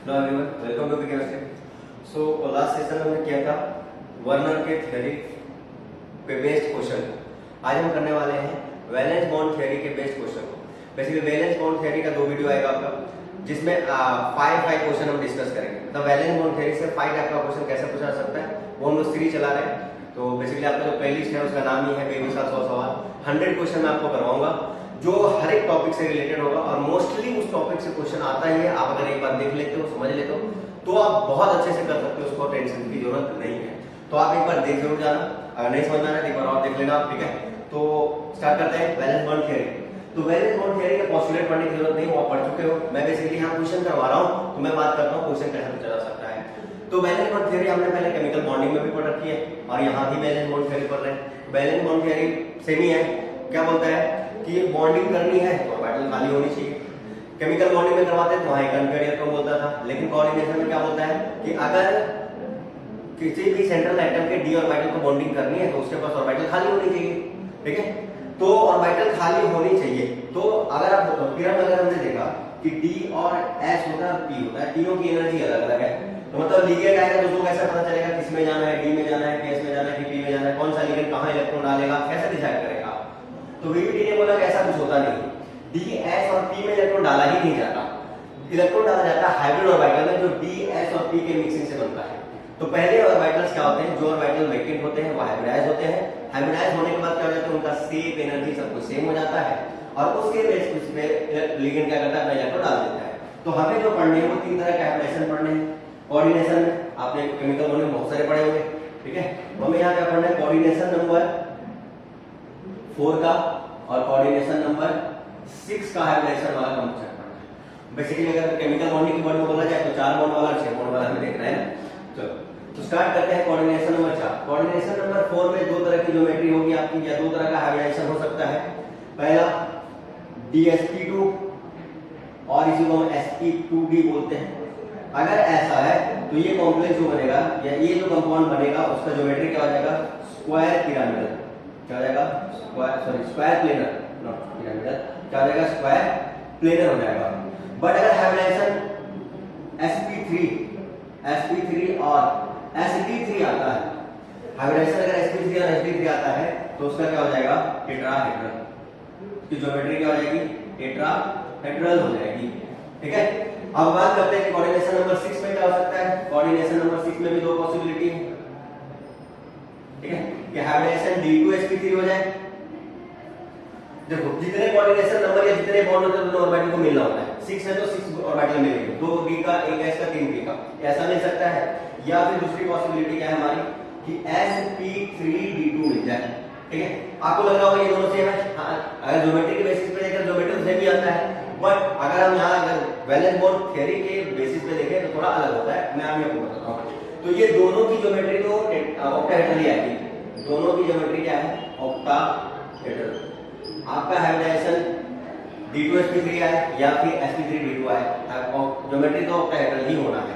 Hello everyone, welcome to chemistry. So last session में हमने किया था वर्नर के थ्योरी पे बेस्ड क्वेश्चन। आज हम करने वाले हैं वैलेंस बॉन्ड थ्योरी के बेस्ड क्वेश्चन को। बेसिकली वैलेंस बॉन्ड थ्योरी का 2 वीडियो आएगा आपका, जिसमें 5 क्वेश्चन हम डिस्कस करेंगे। तो वैलेंस बॉन्ड थ्योरी से 5 टाइप का क्वेश्चन कैसे पूछा जा सकता है वो हम लोग सीरीज चला रहे हैं। तो बेसिकली आपका जो प्लेलिस्ट है उसका नाम ही है बेमिसाल 100 सवाल। 100 क्वेश्चन मैं आपको करवाऊंगा जो हर एक टॉपिक से रिलेटेड होगा, और मोस्टली उस टॉपिक से क्वेश्चन आता ही है। आप अगर एक बार देख लेते हो, समझ लेते हो, तो आप बहुत अच्छे से कर सकते हो, उसको टेंशन की जरूरत नहीं है। तो आप एक बार देख जरूर जाना, अगर नहीं समझ में आ रहा है एक बार और देख लेना, ठीक है। तो स्टार्ट करते हैं वैलेंस बॉन्ड थ्योरी। तो वैलेंस बॉन्ड थ्योरी का पोस्टुलेट पढ़ने की जरूरत नहीं, वो आप पढ़ चुके हो। मैं बेसिकली यहाँ क्वेश्चन करवा रहा हूँ, तो मैं बात करता हूँ क्वेश्चन कैसे पूछा जा सकता है। तो वैलेंस बॉन्ड थ्योरी हमने पहले केमिकल बॉन्डिंग में भी पढ़ रखी है, और यहाँ भी वैलेंस बॉन्ड थ्योरी पढ़ रहे हैं। वैलेंस बॉन्ड थ्योरी सेम ही है। क्या बोलता है कि बॉन्डिंग करनी है तो ऑर्बिटल खाली होनी चाहिए। केमिकल बॉन्डिंग में करवाते हैं तो वहां अनपेयर्ड इलेक्ट्रॉन बोलता था, लेकिन कोऑर्डिनेशन में क्या बोलता है कि अगर किसी भी सेंट्रल एटम के डी ऑर्बिटल को बॉन्डिंग करनी है तो उसके पास ऑर्बिटल खाली होनी चाहिए, ठीक है। तो ऑर्बिटल खाली होनी चाहिए। तो अगर आप पिरामिड अगर हमने देखा कि डी और एस होता है, पी होता है, तीनों की एनर्जी अलग अलग है। तो मतलब लिगेंड आएगा तो उसको कैसे पता चलेगा किस में जाना है, डी में जाना है, केस में जाना है, पी में जाना है, कौन सा लिगेंड कहां इलेक्ट्रॉन डालेगा, कैसे डिसाइड करेगा। तो वीवीडी ने बोला कि ऐसा कुछ होता नहीं, डी एस और पी में इलेक्ट्रॉन डाला ही नहीं जाता। इलेक्ट्रॉन डाला जाता है हाइब्रिड ऑर्बिटल में, जो डी एस और पी के मिक्सिंग से बनता है। तो पहले ऑर्बिटल्स क्या होते हैं, जो ऑर्बिटल वैकेंट होते हैं वो हाइब्रिडाइज होते हैं। हाइब्रिडाइज होने के बाद क्या हो जाता है, उनका शेप, एनर्जी सब कुछ सेम हो जाता है, और उसके बेसिस पे लिगेंड क्या करता है, अपना इलेक्ट्रॉन डाल देता है। तो हमें जो पढ़ने हैं वो 3 तरह के हाइब्रिडाइजेशन पढ़ने हैं। कोऑर्डिनेशन में आपने केमिकल बॉन्डिंग बहुत सारे पढ़े होंगे, ठीक है। तो हमें यहाँ क्या पढ़ना है, कोऑर्डिनेशन नंबर 4 का और कोऑर्डिनेशन नंबर 6 का हाइब्रिडाइजेशन वाला कंसेप्ट पढ़ना है। बेसिकली अगर केमिकल बॉन्डिंग के बारे में बोला जाए तो 4 बॉन्ड वाला 6 बॉन्ड वाला हमें देखना है ना। चलो तो स्टार्ट करते हैं कोऑर्डिनेशन नंबर 4। कोऑर्डिनेशन नंबर 4 में 2 तरह की ज्योमेट्री होगी आपकी, या 2 तरह का हाइब्रिडाइजेशन हो सकता है। पहला DsP2 और इसी को हम sp2d बोलते हैं। अगर ऐसा है तो ये कॉम्प्लेक्स जो बनेगा या ये जो कंपाउंड बनेगा उसका ज्योमेट्री क्या हो जाएगा, स्क्वायर पिरामिडल। क्या हो जाएगा, स्क्वायर प्लेनर, नॉट पिरामिडल, क्या हो जाएगा, स्क्वायर प्लेनर हो जाएगा। बट अगर हाइब्रिडाइजेशन sp3 और sd3 आता है, हाइब्रिडाइजेशन अगर sp3 और sd3 आता है तो उसका क्या हो जाएगा, टेट्राहेड्रल। इसकी ज्योमेट्री क्या हो जाएगी, टेट्राहेड्रल हो जाएगी, ठीक है। अब बात करते हैं कि कोऑर्डिनेशन नंबर 6 में क्या हो सकता है। कोऑर्डिनेशन नंबर 6 में भी 2 पॉसिबिलिटी है, ठीक है, कि हाइब्रिडाइजेशन D2sp3 हो जाए। देखो जितने कोऑर्डिनेशन नंबर या जितने बॉन्ड होते हैं दोनों ऑर्बिटल को मिलना होता है। 6 है तो 6 ऑर्बिटल मिलेंगे, 2 d का, 1 s का, 3 p का, ऐसा मिल सकता है। या फिर दूसरी पॉसिबिलिटी क्या है हमारी कि sp3d2 मिल जाए, ठीक है। आपको लग रहा होगा ये दोनों सेम है, हाँ, अगर ज्योमेट्री के बेसिस पे देखकर ज्योमेट्री सेम ही आता है। बट अगर हम यहाँ अगर वैलेंस बॉन्ड थ्योरी के बेसिस पे देखें तो थोड़ा अलग होता है। मैं आपको बताता हूँ। तो ये दोनों की ज्योमेट्री तो ऑक्टाहेड्रल ही आएगी। दोनों की ज्योमेट्री क्या है, ऑक्टाहेड्रल। आपका हाइब्रिडाइजेशन D2sp3 आए या फिर sp3d2 आए, ज्योमेट्री तो ऑक्टाहेड्रल ही होना है।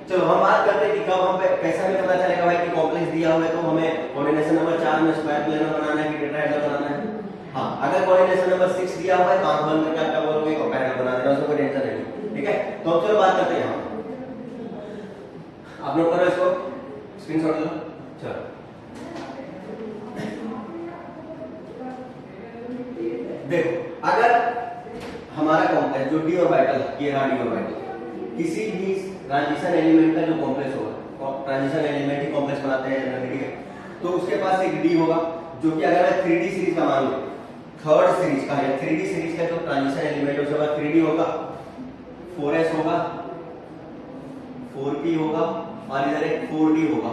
चलो हम बात करते हैं कि कब हम कैसे हमें पता चलेगा भाई कि कॉम्प्लेक्स दिया हुआ है तो हमें कोऑर्डिनेशन नंबर 4 में स्क्वायर प्लेनर बनाना है कि टेट्राहेड्रल बनाना है। हाँ, अगर कोऑर्डिनेशन नंबर 6 दिया हुआ है तो आंख बंद करके आप क्या बोलोगे, ऑक्टाहेड्रल बना देना, उसमें कोई टेंशन नहीं, ठीक है। तो अब चलो बात करते हैं यहाँ, आप नोट करो इसको, स्क्रीनशॉट लो। चलो देखो, अगर हमारा कॉम्प्लेक्स जो डी ऑर्बिटल, ये रहा डी ऑर्बिटल, किसी भी ट्रांजिशन एलिमेंट का जो कॉम्प्लेक्स होगा, ट्रांजिशन एलिमेंट ही कॉम्प्लेक्स बनाते हैं, ठीक है। तो उसके पास एक डी होगा जो कि अगर मैं 3D सीरीज का मान लूं, थर्ड सीरीज का या 3D सीरीज का जो ट्रांजिशन एलिमेंट है उसके बाद 3D होगा, 4s होगा, 4p होगा, और इधर एक 4d होगा।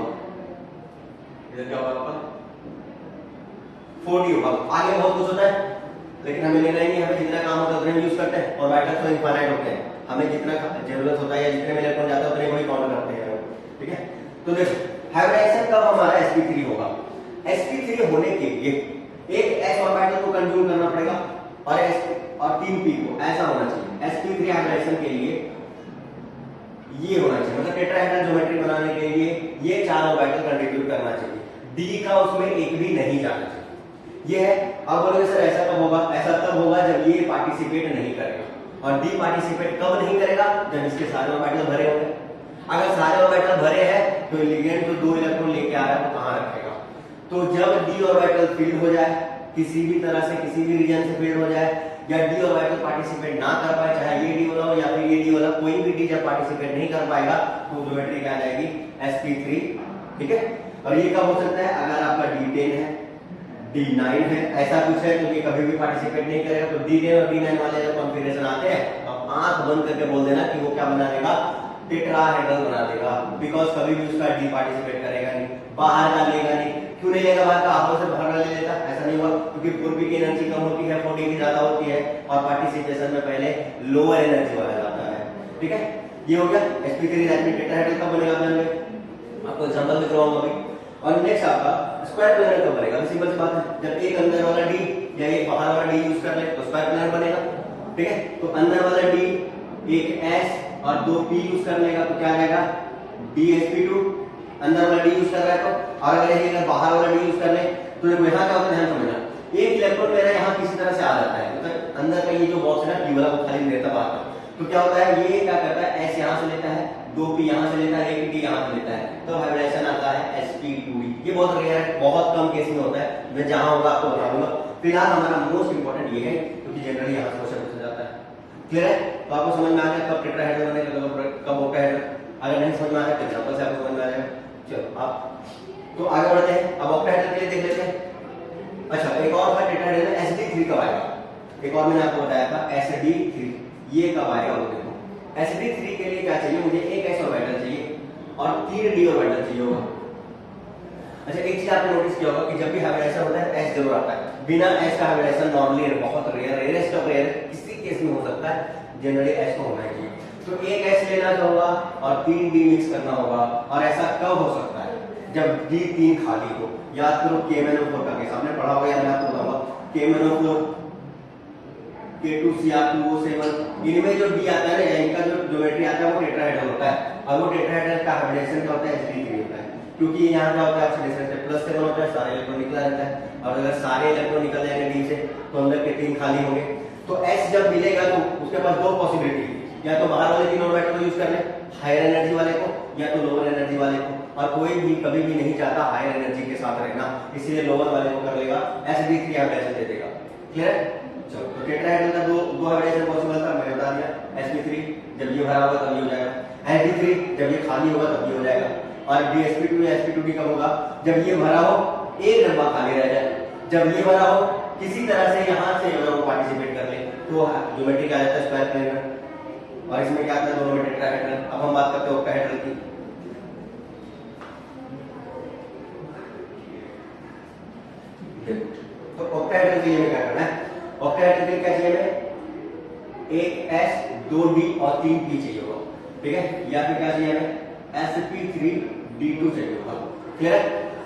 इधर क्या होगा, 4d होगा। आगे बहुत कुछ होता है लेकिन हमें लेना ही नहीं, हमें जितना काम होता है उतना यूज करते हैं, और ऑर्बिटल्स तो इनफाइनाइट होते हैं, हमें जितना जरूरत होता है या जितने में इलेक्ट्रॉन जाता है उतने को ही काउंट करते हैं, ठीक है। तो देखो हाइब्रिडाइजेशन कब हमारा sp3 होगा, sp3 होने के लिए एक s ऑर्बिटल को कंज्यूम करना पड़ेगा और 3 p को, ऐसा होना चाहिए। sp3 हाइब्रिडाइजेशन के लिए ये होना चाहिए, मतलब टेट्राहेड्रल ज्योमेट्री बनाने के लिए ये 4 ऑर्बिटल कंट्रीब्यूट करना चाहिए, d का उसमें एक भी नहीं जाना चाहिए। ये है। अब बोलोगे सर ऐसा कब होगा, ऐसा तब होगा जब ये पार्टिसिपेट नहीं करेगा। और डी पार्टिसिपेट कब नहीं करेगा, जब इसके सारे ऑर्बिटल भरे होंगे। अगर सारे ऑर्बिटल भरे हैं तो लिगेंड जो 2 इलेक्ट्रॉन लेके आ रहा है वो कहां रखेगा, तो जब डी ऑर्बिटल फील्ड हो जाए, किसी भी तरह से किसी भी रीजन से फील्ड हो जाए, या डी ऑर्बिटल पार्टिसिपेट ना कर पाए, चाहे ये डी वाला हो या फिर ये डी वाला, कोई भी डी जब पार्टिसिपेट नहीं कर पाएगा तो ज्योमेट्री क्या आ जाएगी, sp3। ठीक है, और ये कब हो सकता है, अगर आपका d10 है, d9 है, ऐसा कुछ है तो ये कभी भी पार्टिसिपेट नहीं करेगा। तो d10 और d9 वाले जब कॉन्फ़िगरेशन आते हैं तो आंख बंद करके बोल देना कि वो क्या बना देगा, टेट्राहेड्रल बना देगा, बिकॉज कभी भी उसका डी पार्टिसिपेट करेगा नहीं, बाहर का लेगा नहीं। क्यों नहीं लेगा बाहर का, आपस से बाहर ले लेता, ऐसा नहीं हुआ, क्योंकि पूर्वी की एनर्जी कम होती है, 40 की ज्यादा होती है, और पार्टिसिपेशन में पहले लोअर एनर्जी वाला जाता है। ठीक है, ये हो गया sp3 टेट्राहेड्रल कब बनेगा, मैं आपको एग्जांपल दिख रहा हूं अभी। और नेक्स्ट आपका स्क्वायर प्लेनर कब बनेगा, सिंपल सी बात है, जब एक अंदर वाला डी या एक बाहर वाला डी यूज कर ले तो स्क्वायर प्लेनर बनेगा। ठीक है, तो अंदर वाला डी एक s और 2 p यूज कर लेगा तो क्या रहेगा, dsp2, अंदर वाला डी यूज कर रहा है तो, और अगर यही अगर बाहर वाला डी यूज कर ले तो यहाँ क्या होता है, ध्यान समझना, एक इलेक्ट्रॉन मेरा यहाँ किसी तरह से आ जाता है, मतलब अंदर का ये जो बॉक्स है ना p वाला वो खाली नहीं रहता बाहर का, तो क्या होता है, ये क्या करता है, s यहाँ से लेता है, 2p यहाँ से लेता है, 1d यहाँ से लेता है, तो हाइब्रिडेशन आता है sp2d। ये बहुत रेयर है, बहुत कम केस में होता है, मैं जहां होगा आपको बता दूंगा। फिलहाल हमारा मोस्ट इंपोर्टेंट ये है क्योंकि जनरली यहाँ से क्वेश्चन पूछा जाता है। क्लियर है, तो आपको समझ में आ गया कब टेट्राहेड्रल बनेगा, कब ऑक्टाहेड्रल, अगर नहीं समझ में आ रहा है तो एग्जांपल से आपको समझ में आ जाएगा। चलो आप तो आगे बढ़ते हैं, अब ऑक्टाहेड्रल के लिए देख लेते हैं। अच्छा, एक और था टेट्राहेड्रल में sd3 कब आएगा, एक और मैंने आपको बताया था sd3, ये कब आएगा वो देखो। sd3 के लिए क्या चाहिए, मुझे एक s ऑर्बिटल चाहिए और 3 d ऑर्बिटल चाहिए होगा। अच्छा, एक चीज आपने नोटिस किया होगा कि जब भी हाइब्रिडेशन होता है s जरूर आता है, बिना s का हाइब्रिडेशन नॉर्मली बहुत रेयर, रेयरेस्ट ऑफ रेयर किसी केस में हो सकता है, जनरली s को होना चाहिए। तो एक s लेना होगा और 3 d मिक्स करना होगा, और ऐसा कब हो सकता है, जब d3 खाली हो। याद करो KMnO4 का केस आपने पढ़ा होगा या मैं आपको बताऊंगा, KMnO4 K2Cr2O7, इनमें जो d आता है ना, इनका जो ज्योमेट्री आता है वो टेट्राहेड्रल होता है, और वो टेट्राहेड्रल का हाइब्रिडेशन क्या होता है, sp3 होता है, क्योंकि यहाँ क्या होता है ऑक्सीडेशन से +7 होता है, सारे इलेक्ट्रॉन निकला रहता है, और अगर सारे इलेक्ट्रॉन निकल जाएंगे डी से तो अंदर के 3 खाली होंगे। तो s जब मिलेगा तो उसके पास दो पॉसिबिलिटी, या तो बाहर वाले 3 ऑर्बिटल को यूज कर ले, हायर एनर्जी वाले को, या तो लोअर एनर्जी वाले को, और कोई भी कभी भी नहीं चाहता हायर एनर्जी के साथ रहना, इसलिए लोअर वाले को कर लेगा, sd3 हाइब्रिडेशन दे देगा। क्लियर है, चलो तो टेट्राहेड्रल का दो हाइब्रिडेशन पॉसिबल था, मैंने बता दिया, sp3 जब ये भरा होगा तब ये हो जाएगा, sd3 जब ये खाली होगा तब ये हो जाएगा, और dsp2 या sp2d कब होगा, जब ये भरा हो, एक डब्बा खाली रह जाए, जब ये भरा हो, किसी तरह से यहां से अगर वो पार्टिसिपेट कर ले तो ज्योमेट्री क्या आ जाता है, स्क्वायर प्लेनर, और इसमें क्या आता है, दोनों में टेट्राहेड्रल। अब हम बात करते हैं ऑक्टाहेड्रल की। तो ऑक्टाहेड्रल के लिए क्या करना है, ऑक्टाहेड्रल के लिए क्या चाहिए हमें, एक s 2 d और 3 p चाहिए होगा। ठीक है, या फिर क्या चाहिए हमें, sp3d2 चाहिए होगा। क्लियर है,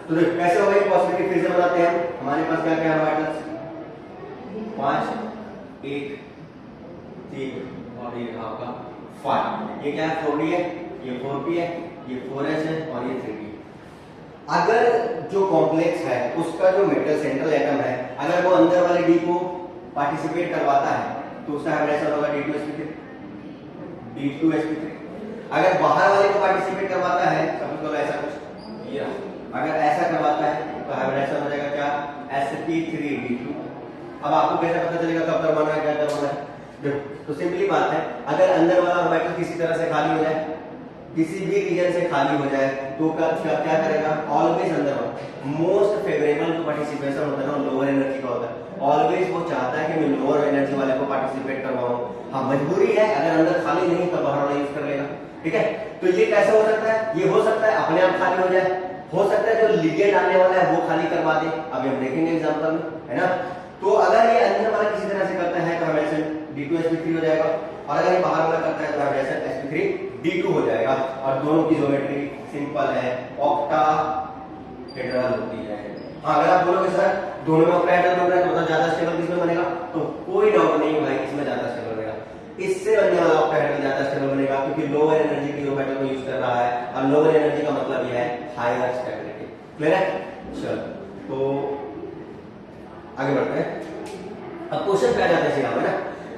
तो देखो कैसे होगा ये पॉसिबिलिटी, फिर से बनाते हैं। हमारे पास क्या क्या ऑर्बिटल्स, 5 1 3 और ये आपका 5, ये क्या है, 4d है, ये 4p है, ये 4s है और ये 3d। अगर जो कॉम्प्लेक्स है उसका जो मेटल सेंट्रल एटम है, अगर वो अंदर वाले d को पार्टिसिपेट करवाता है तो उसका हाइब्रिडेशन होगा d2sp3, d2sp3। अगर बाहर वाले को पार्टिसिपेट करवाता है, समझ लो ऐसा कुछ, ये अगर ऐसा करवाता है तो हाइब्रिडेशन हो जाएगा क्या, sp3d2। अब आपको कैसे पता चलेगा कब करवाना है, क्या करवाना है, देखो तो सिंपली बात है, अगर अंदर वाला ऑर्बिटल किसी तरह से खाली हो जाए, किसी भी रीजन से खाली हो जाए, तो क्या करेगा, ऑलवेज अंदर मोस्ट फेवरेबल जो पार्टिसिपेशन होता है ना लोअर एनर्जी का होता है, ऑलवेज वो चाहता है कि मैं लोअर एनर्जी वाले को पार्टिसिपेट करवाऊं। हाँ मजबूरी है, अगर अंदर खाली नहीं तो बाहर वाला यूज कर लेगा। ठीक है, तो ये कैसे हो सकता है, ये हो सकता है अपने आप खाली हो जाए, हो सकता है जो लिगेंड आने वाला है वो खाली करवा दे, अभी हम देखेंगे एग्जांपल में, है ना। तो अगर ये अंदर वाला किसी तरह से करता है तो हाइब्रिडेशन d2sp3 हो जाएगा, और अगर ये बाहर वाला करता है तो हाइब्रिडेशन sp3d2 हो जाएगा, और दोनों की ज्योमेट्री सिंपल है, ऑक्टाहेड्रल होती है। हाँ, अगर आप बोलोगे सर दोनों में ऑक्टाहेड्रल बन रहा है तो मतलब ज्यादा स्टेबल किसमें बनेगा, तो कोई डाउट नहीं भाई, इसमें ज्यादा स्टेबल बनेगा, इससे बनने वाला ऑक्टाहेड्रल ज्यादा स्टेबल बनेगा, क्योंकि लोअर एनर्जी की ऑर्बिटल को यूज कर रहा है, और लोअर एनर्जी का मतलब यह है हायर स्टेबिलिटी। क्लियर है, चलो तो आगे बढ़ते हैं। अब क्वेश्चन पे आ जाते हैं सीधा, है ना।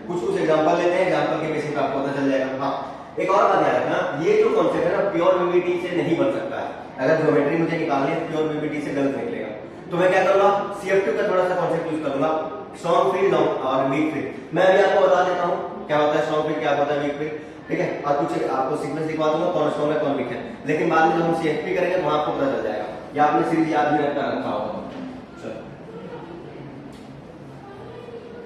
कुछ एग्जांपल लेते हैं, एग्जांपल के बेसिस पे आपको पता चल जाएगा। हाँ, एक और बात याद रखना, ये जो कॉन्सेप्ट है ना प्योर वीवीटी से नहीं बन सकता है। अगर ज्योमेट्री मुझे निकालनी है प्योर वीवीटी से गलत निकलेगा। तो मैं क्या करूंगा, CF2 का थोड़ा सा कॉन्सेप्ट यूज करूंगा, स्ट्रॉन्ग फील्ड और वीक फील्ड। मैं अभी आपको बता देता हूँ क्या होता है स्ट्रॉन्ग फील्ड, क्या होता है वीक फील्ड, ठीक है। और कुछ आपको सीक्वेंस दिखा दूंगा कौन स्ट्रॉन्ग है कौन वीक है, लेकिन बाद में जब हम CFP करेंगे तो आपको पता चल जाएगा, या आपने सीरीज याद भी रखा होगा। चलो,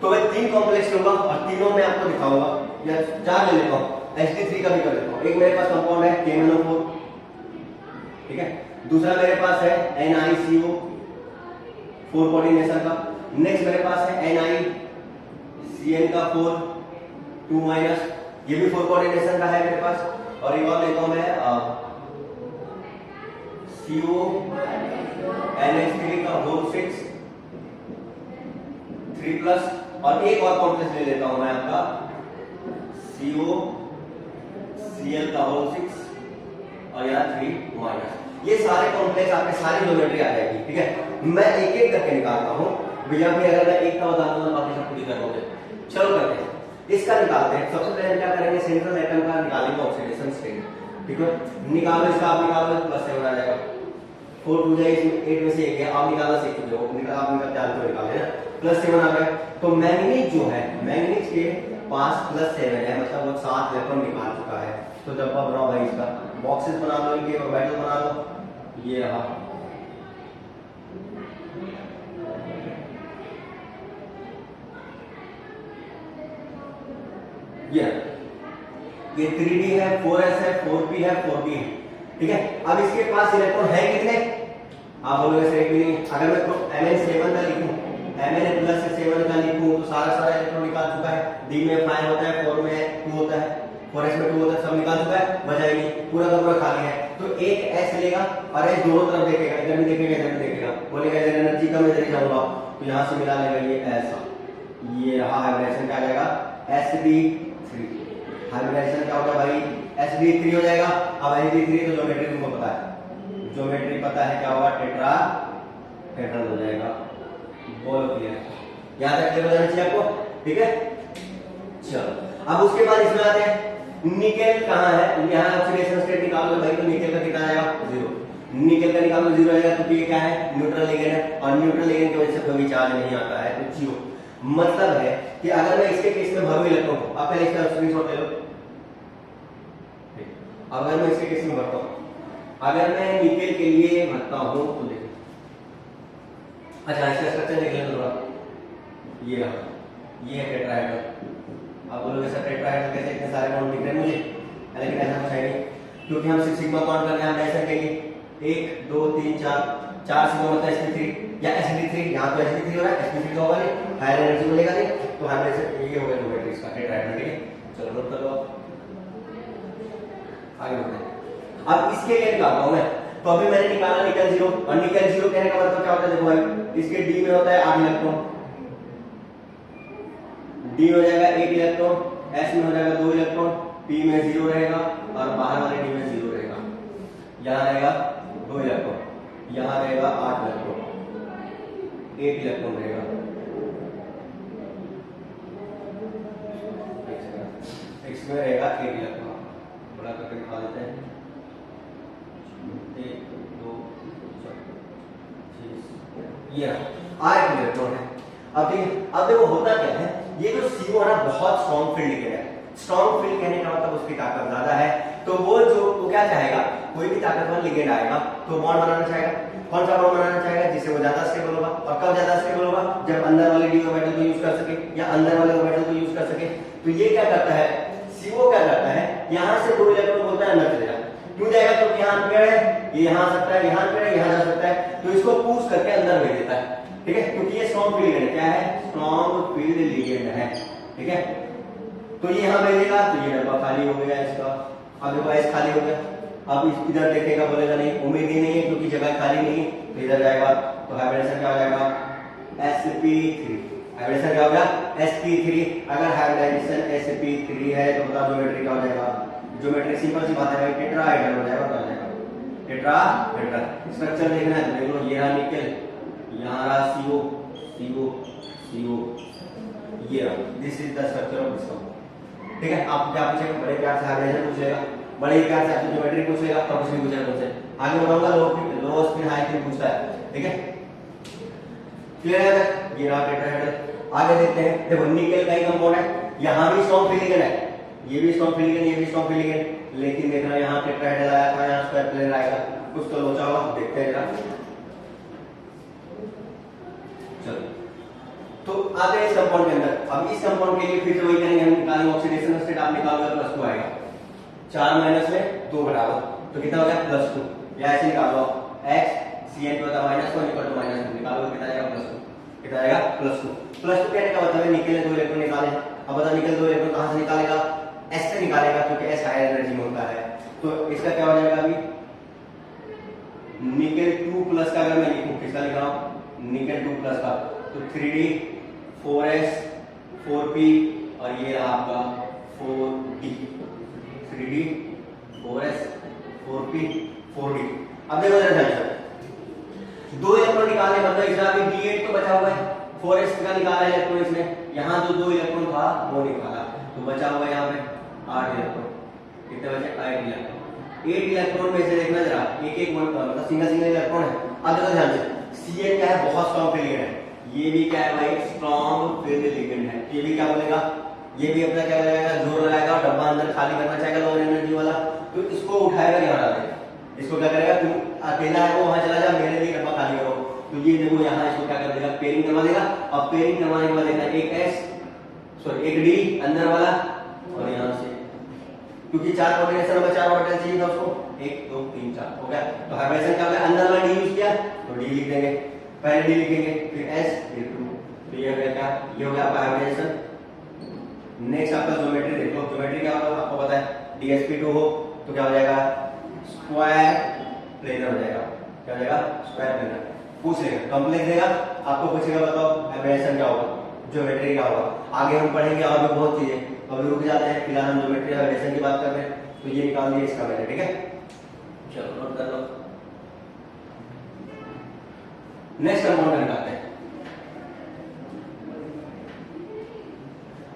तो मैं 3 कॉम्प्लेक्स लूंगा और तीनों में आपको दिखाऊंगा, या 4 ले लेता हूँ, Sd3 का भी कर लेता हूँ। एक मेरे पास कंपाउंड है KMnO4, ठीक है। दूसरा मेरे पास है NiCO 4 कोऑर्डिनेशन का। नेक्स्ट मेरे पास है NiCN का 4 2 माइनस, ये भी 4 कोऑर्डिनेशन का है मेरे पास। और एक और लेता हूं मैं CO NH3 का होल 6 3 प्लस, और एक और कॉम्प्लेक्स ले लेता हूं मैं आपका CO Cl का होल 6 और यहाँ 3 माइनस। ये सारे कॉम्प्लेक्स आपके सारी ज्योमेट्री आ जाएगी, ठीक है। मैं एक एक करके निकालता हूँ भैया, भी अगर मैं एक का बता दूंगा बाकी सब पूरी कर लोगे। चलो करते हैं, इसका निकालते हैं। सबसे पहले क्या करेंगे, सेंट्रल एटम का निकालेंगे ऑक्सीडेशन स्टेट, ठीक है। निकालो इसका, आप निकालो +7 आ जाएगा, 4 2 जाए, इसमें 8 में से 1 है, आप निकालना सीख चुके हो, आप निकाले ना, +7 आ गया। तो मैंगनीज जो है, मैंगनीज के पास +7 है, मतलब वो 7 इलेक्ट्रॉन निकाल चुका है। तो डब्बा बनाओ भाई, इसका बॉक्सेस बना लो, इनके ऑर्बिटल बना लो, ये रहा। ये 3D है, 4s है, 4p है, 4p है, ठीक है। अब इसके पास इलेक्ट्रॉन है कितने, आप बोलोगे सर भी नहीं। अगर मैं Mn7 का लिखूं, Mn+7 का लिखूं तो सारा इलेक्ट्रॉन निकाल चुका है। D में 5 होता है, 4 में 2 होता है, 4s में 2 होता है, सब निकाल चुका है, बचा ही नहीं, पूरा का पूरा खाली है। तो एक S लेगा और S दोनों तरफ देखेगा, इधर भी देखेगा इधर भी देखेगा, बोलेगा इधर एनर्जी कम है, इधर जाऊंगा, तो यहां से मिला लेगा ये ऐसा, ये रहा हाइब्रिडेशन क्या आ जाएगा Sd3। हाइब्रिडेशन क्या होगा भाई, Sd3 हो जाएगा। अब Sd3 तो ज्योमेट्री तुमको पता है, ज्योमेट्री पता है क्या होगा, टेट्राहेड्रल हो जाएगा। बोलो क्लियर, यहां तक क्लियर हो जाना चाहिए आपको, ठीक है। चलो अब उसके बाद इसमें आते हैं, निकेल कहां है, यहां ऑक्सीडेशन स्टेट निकालोगे भाई, तो निकेल का कितना आएगा 0, निकेल का निकालो 0 आएगा, क्योंकि ये क्या है न्यूट्रल लिगेंड है, और न्यूट्रल लिगेंड की वजह से कोई चार्ज नहीं आता है, तो 0। मतलब है कि अगर मैं इसके केस में भरू इलेक्ट्रॉन को, आप पहले इसका स्क्रीनशॉट ले लो, अगर मैं इसके केस में भरता हूं, अगर मैं निकेल के लिए भरता हूं तो देखो, अच्छा इसका स्ट्रक्चर देख लेना थोड़ा, ये रहा, ये है टेट्राहेड्रल। आप बोलोगे सर टेट्राहेड्रल कैसे इतने सारे बॉन्ड दिख रहे हैं मुझे, लेकिन ऐसा कुछ है नहीं, क्योंकि हम 6 सिग्मा काउंट कर रहे हैं, हम ऐसा कहेंगे 1 2 3 4 सिग्मा मतलब Sp3 या Sd3, यहां तो Sd3 हो रहा है, Sp3 तो होगा नहीं, हायर एनर्जी मिलेगा नहीं, तो हाइब्रिडेशन ये हो गया ज्योमेट्री इसका टेट्राहेड्रल, ठीक है। चलो नोट कर लो, आगे बढ़ते हैं। अब इसके लिए निकालता हूं मैं, तो अभी मैंने निकाला निकल 0, और निकल 0 कहने का मतलब क्या होता है, देखो भाई इसके D में होता है 8 इलेक्ट्रॉन, D हो जाएगा 1 इलेक्ट्रॉन, S में हो जाएगा 2 इलेक्ट्रॉन, P में 0 रहेगा, और बाहर वाले D में 0 रहेगा, यहाँ रहेगा 2 इलेक्ट्रॉन, यहाँ रहेगा 8 इलेक्ट्रॉन, 1 इलेक्ट्रॉन रहेगा, इसमें रहेगा 1 इलेक्ट्रॉन, बड़ा करके दिखा देते हैं, 1 2 4 6, ये 8 इलेक्ट्रॉन है। अब देखो होता क्या है, ये जो CO है ना बहुत स्ट्रॉन्ग फील्ड लिगेंड है। स्ट्रॉन्ग फील्ड कहने का मतलब उसकी ताकत ज्यादा है, तो वो क्या चाहेगा, कोई भी ताकतवर लिगेंड आएगा तो बॉन्ड बनाना चाहेगा। कौन सा बॉन्ड बनाना चाहेगा, जिससे वो ज्यादा स्टेबल होगा, और कब ज्यादा स्टेबल होगा, जब अंदर वाले डी ऑर्बिटल को यूज कर सके या अंदर वाले ऑर्बिटल को यूज कर सके। तो ये क्या करता है, CO क्या करता है, यहां से 2 इलेक्ट्रॉन बोलता है अंदर चले जा, क्यों जाएगा, क्योंकि यहाँ पेड़ है, ये यहाँ आ सकता है, यहाँ पेड़ है, यहाँ जा सकता है, तो इसको पुश करके अंदर भेज देता है, ठीक है, क्योंकि ये स्ट्रॉन्ग फील्ड लिगेंड क्या है, स्ट्रॉन्ग फील्ड लिगेंड है, ठीक है। तो ये यहाँ भेजेगा, तो ये डब्बा खाली हो गया इसका, अब देखो S खाली हो गया, अब इधर देखेगा, बोलेगा नहीं उम्मीद ही नहीं है क्योंकि जगह खाली नहीं, तो इधर जाएगा, तो हाइब्रिडेशन क्या हो जाएगा Sp3, हाइब्रिडेशन क्या हो गया Sp3। अगर हाइब्रिडेशन Sp3 है तो बताओ ज्योमेट्री क्या हो जाएगा, ज्योमेट्री सिंपल सी बात है भाई, टेट्राहेड्रल हो जाएगा, क्या हो जाएगा टेट्राहेड्रल। स्ट्रक्चर देखना है, देख लो, ये रहा निकेल, यहाँ रहा CO CO CO, ये रहा, this is the structure of this compound. ठीक है, आप क्या पूछेगा, बड़े प्यार से हाइड्रोजन पूछेगा, बड़े प्यार से आपसे ज्योमेट्री पूछेगा, तो कुछ भी पूछेगा तुमसे। आगे बढ़ाऊंगा, लो स्पिन हाई स्पिन पूछता है। ठीक है, क्लियर है? ये रहा टेट्राहेड्रल। आगे देखते हैं, देखो निकेल का ही कंपाउंड है, यहाँ भी स्ट्रॉन्ग फ्री लिगेंड है, ये भी स्ट्रॉन्ग फ्री लिगेंड, ये भी स्ट्रॉन्ग फ्री लिगेंड, लेकिन देखना यहाँ टेट्राहेड्रल आया था, यहाँ स्क्वायर प्लेन आएगा, कुछ तो लोचा होगा, देखते हैं जरा। चलो, तो आते हैं इस कंपाउंड के अंदर। अब इस कंपाउंड के लिए फिर से वही करेंगे, हम निकालेंगे ऑक्सीडेशन स्टेट, आप निकालोगे +2 आएगा, 4 माइनस में 2 बराबर, तो कितना हो गया +2, या ऐसे निकालो x Cn होता -1 -2 निकालोगे कितना आएगा +2, कितना आएगा +2। +2 कहने का मतलब है निकल ने 2 इलेक्ट्रॉन निकाले। अब बता निकल 2 इलेक्ट्रॉन कहां से निकालेगा, s से निकालेगा, क्योंकि s हायर एनर्जी में होता है। तो इसका क्या हो जाएगा, अभी निकल 2+ का अगर मैं लिखूं, किसका लिख रहा हूं, निकल 2+ का, तो 3d 4s 4p और ये रहा आपका 4d, 3d 4s 4p 4d। अब देखो जरा ध्यान से, 2 इलेक्ट्रॉन निकालने मतलब इसका भी d8 तो बचा हुआ है, 4s का निकाला इलेक्ट्रॉन इसने, यहाँ जो 2 इलेक्ट्रॉन था वो निकाला, तो बचा हुआ है यहाँ पे 8 इलेक्ट्रॉन। कितने बचे, 8 इलेक्ट्रॉन। 8 इलेक्ट्रॉन में से देखना जरा, एक मतलब सिंगल इलेक्ट्रॉन है। अब देखो ध्यान से, Cn क्या है, बहुत स्ट्रॉन्ग फील्ड लिगेंड है, ये भी क्या है भाई, स्ट्रॉन्ग फील्ड लिगेंड है। ये भी क्या बोलेगा, ये भी अपना क्या लगाएगा, जोर लगाएगा, डब्बा अंदर खाली करना चाहेगा लोअर एनर्जी वाला, तो इसको उठाएगा, यहाँ डाल देगा, इसको क्या करेगा, तुम अकेला है वो वहां चला जा, मेरे लिए डब्बा खाली करो, तो ये देखो यहाँ इसको क्या कर देगा, पेयरिंग करवा देगा। अब पेयरिंग करवाने के बाद देखना, एक D अंदर वाला और यहाँ से, क्योंकि 4 कॉम्बिनेशन में 4 ऑर्बिटल चाहिए था उसको, 1 2 3 4 हो गया। तो हाइब्रिडेशन क्या हो गया, अंदर वाला D यूज किया तो D लिख देंगे, पहले D लिखेंगे, फिर S फिर 2, तो ये हो गया क्या, ये हो गया आपका हाइब्रिडेशन। नेक्स्ट आपका ज्योमेट्री देख लो, ज्योमेट्री क्या होगा आपको पता है, DsP2 हो तो क्या हो जाएगा, स्क्वायर प्लेनर हो जाएगा, क्या हो जाएगा, स्क्वायर प्लेनर। पूछ लेगा, कॉम्प्लेक्स देगा, आपको पूछेगा बताओ हाइब्रिडेशन क्या होगा, ज्योमेट्री क्या होगा। आगे हम पढ़ेंगे और भी बहुत चीजें, तो अभी रुक जाते हैं, फिलहाल हम ज्योमेट्री हाइब्रिडेशन की बात कर रहे हैं। तो ये निकाल दिए इसका मैंने, ठीक है, चलो नोट कर लो। नेक्स्ट कंपाउंड निकालते हैं।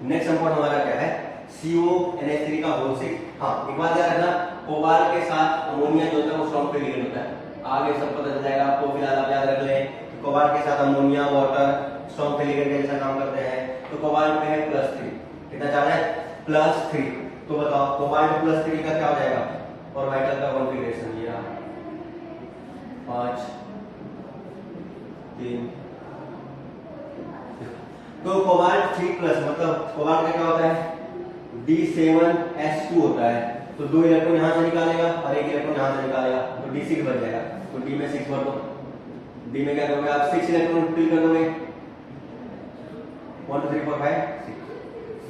नेक्स्ट कंपाउंड हमारा क्या है, CONH3 का होल 6। हाँ, एक बात याद रखना, कोबाल्ट के साथ अमोनिया जो होता है वो स्ट्रॉन्ग फील्ड लिगेंड होता है, आगे सब पता चल जाएगा आपको, फिलहाल आप याद रख लें कि कोबाल्ट के साथ ammonia water strong field ligand जैसा काम करते हैं। तो कोबाल्ट में है +3, कितना चार्ज है, +3। तो बताओ कोबाल्ट +3 का क्या हो जाएगा, ऑर्बिटल का कॉन्फ़िगरेशन ये रहा, 5 3। तो कोबाल्ट 3+ मतलब कोबाल्ट का क्या होता है, D7S2 होता है, तो 2 इलेक्ट्रॉन यहां से निकालेगा और 1 इलेक्ट्रॉन यहां से निकालेगा, तो D6 बच जाएगा। तो D में 6 भर दो, D में क्या करोगे आप, 6 इलेक्ट्रॉन फिल कर दोगे, 1 2 3 4 5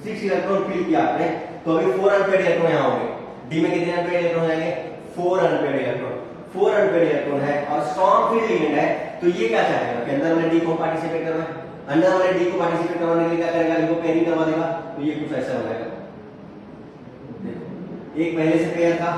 6 इलेक्ट्रॉन फिल किया आपने, तो अभी 4 अनपेड इलेक्ट्रॉन यहां होंगे। D में कितने अनपेड इलेक्ट्रॉन हो जाएंगे, 4 अनपेड इलेक्ट्रॉन, 4 अनपेड इलेक्ट्रॉन है और स्ट्रॉन्ग फील्ड लिगेंड है, तो ये क्या चाहेगा कि अंदर वाले D को पार्टिसिपेट करना है, अंदर वाले D को पार्टिसिपेट करवाने के लिए क्या करेगा, इनको पेयरिंग करवा देगा, तो ये कुछ ऐसा हो जाएगा। एक पहले से पेयर था,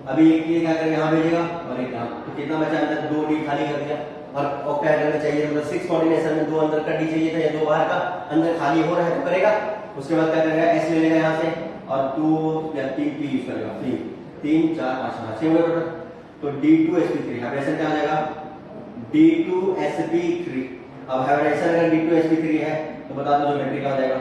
अभी एक ये क्या करेगा, यहाँ भेजेगा और एक यहाँ, तो कितना बचा अंदर, 2 D खाली कर दिया। और ऑक्टाहेड्रल में चाहिए मतलब 6 कोऑर्डिनेशन में 2 अंदर का D चाहिए था या 2 बाहर का, अंदर खाली हो रहा है तो करेगा। उसके बाद क्या करेगा, S ले लेगा यहाँ से और 2 या 3 P यूज करेगा, 3 4 5 6 हो गया टोटल। तो D2sp3 हाइब्रिडेशन क्या हो जाएगा, D2sp3। अब हाइब्रिडेशन अगर D2sp3 है तो बता दो ज्योमेट्री क्या हो जाएगा,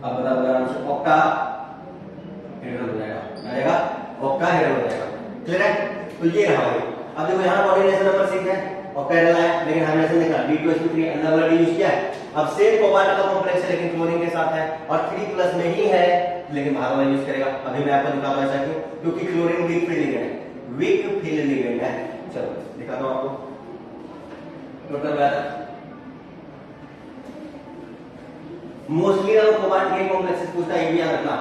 अब बता दो आराम से, ऑक्टाहेड्रल हो जाएगा, क्या आएगा, ऑक्टाहेड्रल हो जाएगा। क्लियर है, तो ये रहा भाई। अब देखो यहाँ कोऑर्डिनेशन नंबर 6 है, ऑक्टाहेड्रल आया, लेकिन हाइब्रिडेशन देखना D2sp3 अंदर वाला D यूज किया है। अब सेम कोबाल्ट का कॉम्प्लेक्स है लेकिन क्लोरीन के साथ है और 3+ में ही है, लेकिन बाहर वाला यूज करेगा। अभी मैं आपको दिखा रहा हूं ऐसा क्यों, क्योंकि क्लोरीन वीक फील्ड लिगेंड है, वीक फील्ड लिगेंड है। चलो दिखाता हूं आपको टोटल वैल्यू। मोस्टली अगर कोबाल्ट के कॉम्प्लेक्सेस पूछता है, ये भी याद रखना,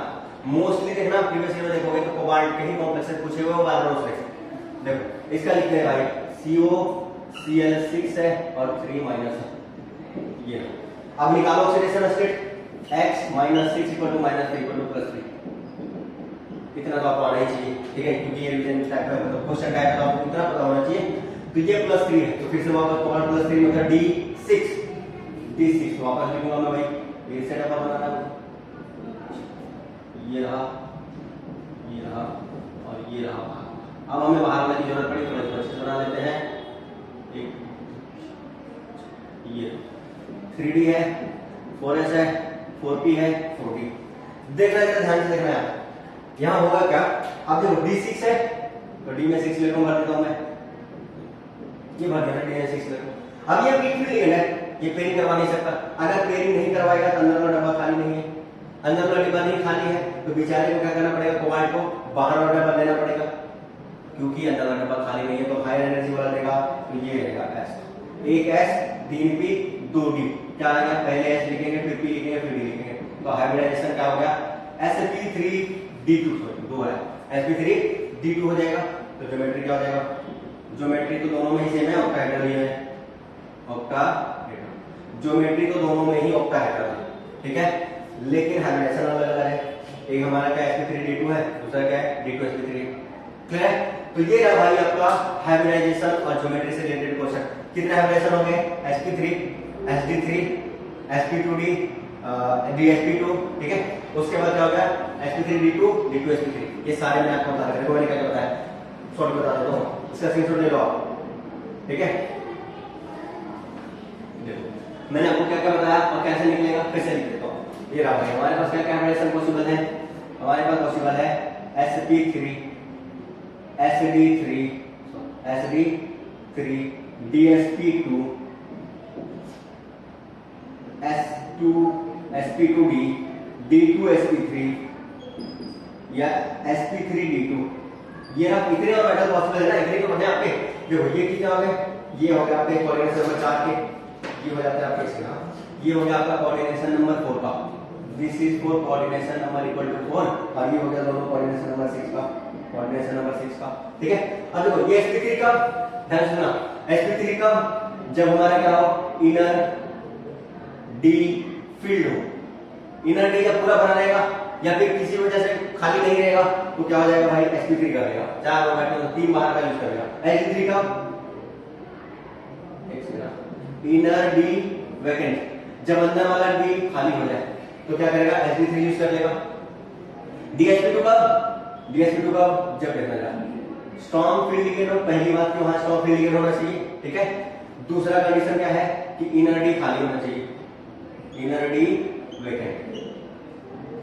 मोस्टली देखना प्रीवियस ईयर में देखोगे तो कोबाल्ट के ही कॉम्प्लेक्सेस पूछे हुए बार बार उससे। देखो इसका लिखते हैं भाई, COCl6 है और 3 माइनस है, ये। अब निकालो ऑक्सीडेशन स्टेट, x -6 = -3 = +3। इतना तो आपको आना ही चाहिए, ठीक है, क्योंकि ये रिवीजन टाइप है, मतलब क्वेश्चन टाइप है, तो आपको इतना पता होना चाहिए। तो ये +3 है, तो फिर से वापस कोबाल्ट +3 मतलब D6 वापस लिखूंगा मैं भाई, फिर से डब्बा बनाना है, ये रहा और ये रहा बाहर। अब हमें बाहर वाले की जरूरत पड़ी तो इसको अच्छे से बना लेते हैं। एक ये 3D है, 4S है, 4P है, 4D। देखना है, ध्यान से देखना है। यहाँ होगा क्या, अब देखो D6 है तो D में 6 इलेक्ट्रॉन भर देता हूं मैं, ये भर देना D में 6 इलेक्ट्रॉन। अब ये वीक फील्ड लिगेंड है, ये पेयरिंग करवा नहीं सकता। अगर पेयरिंग नहीं करवाएगा तो अंदर वाला डब्बा खाली नहीं है, अंदर वाला डिब्बा नहीं खाली है तो बेचारे को क्या करना पड़ेगा, कोबाल्ट को बाहर वाला डब्बा देना पड़ेगा, क्योंकि अंदर वाला डब्बा खाली नहीं है। तो हायर एनर्जी वाला देगा तो ये रहेगा S, एक S 3P 2D। क्या आ गया, पहले S लिखेंगे फिर P लिखेंगे फिर D लिखेंगे, तो हाइब्रिडाइजेशन क्या हो गया, sp3d2 दो है, sp3d2 हो जाएगा। तो ज्योमेट्री क्या हो जाएगा, ज्योमेट्री तो दोनों में ही सेम है, ऑक्टाहेड्रल ही है, ऑक्टाहेड्रल ज्योमेट्री तो दोनों में ही ऑक्टाहेड्रल है, ठीक है। लेकिन हाइब्रिडाइजेशन अलग अलग है, एक हमारा क्या sp3d2 है, दूसरा क्या है d2sp3। क्लियर है। तो ये रहा भाई आपका हाइब्रिडाइजेशन और ज्योमेट्री से रिलेटेड क्वेश्चन। कितने हाइब्रिडाइजेशन हो गए, sp3 sd3 sp2d dsp2, ठीक है। उसके बाद क्या हो गया sp3d2 d2sp3, ये सारे मैंने आपको बता रखा है, मैंने क्या बताया शॉर्ट बता देता हूं, इसका स्क्रीनशॉट ले लो आप, ठीक है। देखो मैंने आपको क्या क्या बताया और कैसे निकलेगा, फिर से लिख देता हूं। ये रहा भाई हमारे पास क्या क्या हाइब्रिडाइजेशन पॉसिबल है, हमारे पास पॉसिबल है sp3 sd3 dsp2 sp2d d2sp3 या sp3d2। ये आप इतने और मेटल पॉसिबल है ना, इतने तो बने आपके। देखो ये क्या हो गया, ये हो गया आपके कोऑर्डिनेशन नंबर 4 के, ये हो जाता है आपके इसका, ये हो गया आपका कोऑर्डिनेशन नंबर 4 का, this is for coordination number equal to 4, और ये हो गया दोनों कोऑर्डिनेशन नंबर 6 का, कोऑर्डिनेशन नंबर 6 का, ठीक है। अब देखो ये sp3 का ध्यान से सुना, sp3 का जब हमारा क्या हो, इनर डी फील्ड हो, इनर डी जब पूरा भरा रहेगा या फिर किसी वजह से खाली नहीं रहेगा तो क्या हो जाएगा भाई, sp3 का रहेगा, 4 हो गया तो 3 बाहर का यूज करेगा। sp3 का इनर डी वैकेंट, जब अंदर वाला डी खाली हो जाए तो क्या करेगा, sp3 यूज कर लेगा। dsp2 का जब देखना जाए स्ट्रॉन्ग फील्ड लिगेंड हो, पहली बात कि वहां स्ट्रॉन्ग फील्ड लिगेंड होना चाहिए, ठीक है। दूसरा कंडीशन क्या है कि इनर डी खाली होना चाहिए, इनर डी वैकेंट।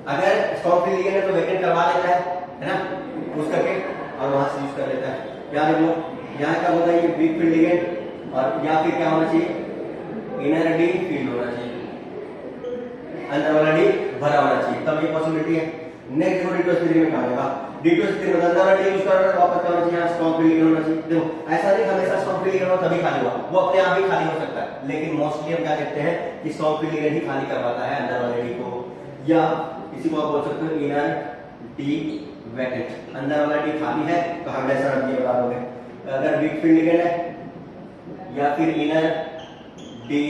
अगर स्ट्रॉन्ग फील्ड लिगेंड है तो वैकेंट करवा लेता है ना, यूज करके और वहां से यूज कर लेता है। याद रखो यहाँ क्या होता है, ये वीक फील्ड लिगेंड और या फिर क्या होना चाहिए, इनर डी फील्ड होना चाहिए, अंदर वाला डी भरा होना चाहिए, तब ये पॉसिबिलिटी है। नेक्स्ट जो d2sp3 में कहा जाएगा, d2sp3 में अंदर वाला डी यूज कर रहा है, वापस क्या होना चाहिए, स्ट्रॉन्ग फील्ड लिगेंड होना चाहिए। देखो ऐसा नहीं हमेशा स्ट्रॉन्ग फील्ड लिगेंड हो तभी खाली हुआ, वो अपने आप ही खाली हो सकता है, लेकिन मोस्टली हम क्या कहते हैं कि स्ट्रॉन्ग फील्ड लिगेंड ही खाली करवाता है अंदर वाले डी को, या इसी को आप बोल सकते हो इनर डी वैकेंट। अंदर वाला डी खाली है तो हाइब्रिडाइजेशन आप ये बता दोगे। अगर वीक फील्ड लिगेंड है या फिर इनर डी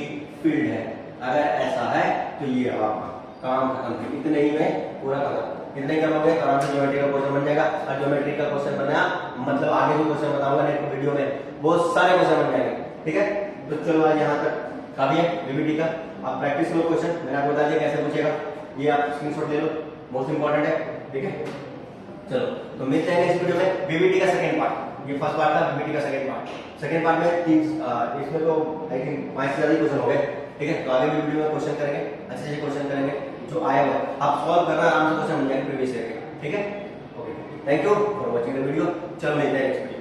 फील्ड है, अगर ऐसा है तो ये आपका काम खत्म, इतने ही में पूरा खत्म। इतने करोगे तो आराम से ज्योमेट्री का क्वेश्चन बन जाएगा, और ज्योमेट्री का क्वेश्चन बना मतलब आगे जो क्वेश्चन बताऊंगा नेक्स्ट वीडियो में बहुत सारे क्वेश्चन बन जाएंगे, ठीक है। तो चलो आज यहाँ तक काफी है वीवीटी का, आप प्रैक्टिस करो क्वेश्चन, मैंने आपको बता दिया कैसे पूछेगा, ये आप स्क्रीनशॉट ले लो, मोस्ट इंपॉर्टेंट है, ठीक है। चलो तो मिलते हैं नेक्स्ट वीडियो में वीवीटी का सेकंड पार्ट। ये फर्स्ट पार्ट था, वीवीटी का सेकंड पार्ट में इसमें तो आई थिंक 5 से ज्यादा क्वेश्चन हो गए, ठीक है। तो आगे भी वीडियो में क्वेश्चन करेंगे, अच्छे से क्वेश्चन करेंगे, जो आया हुआ है आप सॉल्व करना, आराम से क्वेश्चन बन जाएंगे प्रीवियस ईयर के, ठीक है। Okay, thank you for watching the video. चलो मिलते हैं नेक्स्ट वीडियो।